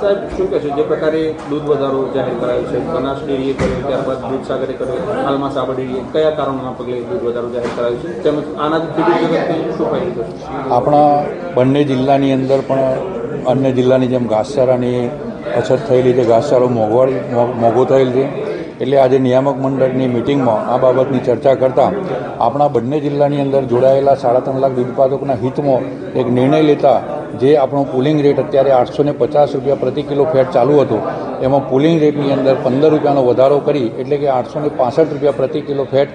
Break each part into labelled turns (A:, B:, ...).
A: સાહેબ શું કહેશો, જે પ્રકારે દૂધ વધારો જાહેર કરાયો છે, બનાસ ડેરીએ કર્યો, ત્યારબાદ દૂધસાગરે કર્યો, હાલમાં સાબર ડેરીએ કયા કારણોના પગલે દૂધ વધારો જાહેર કરાયો છે, તેમજ આનાથી ખેડૂત જગતને શું ફાયદો થશે?
B: આપણા બંને જિલ્લાની અંદર પણ અન્ય જિલ્લાની જેમ ઘાસચારાની અછત થયેલી છે, ઘાસચારો મોંઘો થયેલ છે. એટલે આજે નિયામક મંડળની મિટિંગમાં આ બાબતની ચર્ચા કરતાં આપણા બંને જિલ્લાની અંદર જોડાયેલા 3.5 લાખ દૂધ ઉત્પાદકોના હિતમાં એક નિર્ણય લેતા જે આપણો પુલિંગ રેટ અત્યારે 850 રૂપિયા પ્રતિ કિલો ફેટ ચાલુ હતો, એમાં પુલિંગ રેટની અંદર 15 રૂપિયાનો વધારો કરી એટલે કે 865 રૂપિયા પ્રતિ કિલો ફેટ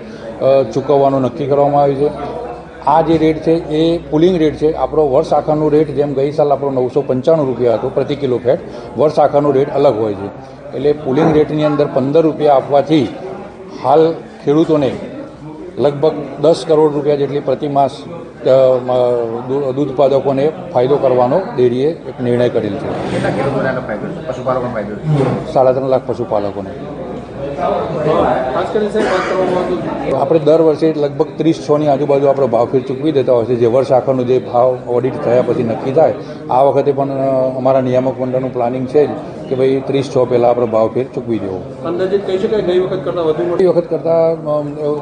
B: ચૂકવવાનું નક્કી કરવામાં આવ્યું છે. આ જે રેટ છે એ પુલિંગ રેટ છે. આપણો વર્ષ આખાનો રેટ જેમ ગઈ સાલ આપણો 995 રૂપિયા હતો પ્રતિ કિલો ફેટ, વર્ષ આખાનો રેટ અલગ હોય છે. એટલે પુલિંગ રેટની અંદર 15 રૂપિયા આપવાથી હાલ ખેડૂતોને લગભગ 10 કરોડ રૂપિયા જેટલી પ્રતિમાસ દૂધ ઉત્પાદકોને ફાયદો કરવાનો ડેરીએ એક નિર્ણય કરેલ છે.
C: કેટલા ખેડૂતોને ફાયદો છે? પશુપાલકોને ફાયદો છે?
B: 3.5 લાખ પશુપાલકોને.
A: ખાસ કરીને સાહેબ વાત કરવામાં આવતું
B: આપણે દર વર્ષે લગભગ 30-6ની આજુબાજુ આપણે ભાવફેર ચૂકવી દેતા હોય છે, જે વર્ષ આખાનો જે ભાવ ઓડિટ થયા પછી નક્કી થાય. આ વખતે પણ અમારા નિયામક મંડળનું પ્લાનિંગ છે જ કે ભાઈ 30-6 પહેલાં આપણે ભાવફેર ચૂકવી દેવો.
A: અંદાજિત કહી શકાય ગઈ વખત કરતાં વધુ મળે?
B: ગઈ વખત કરતાં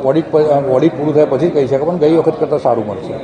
B: ઓડિટ પૂરું થયા પછી કહી શકાય, પણ ગઈ વખત કરતાં સારું મળશે.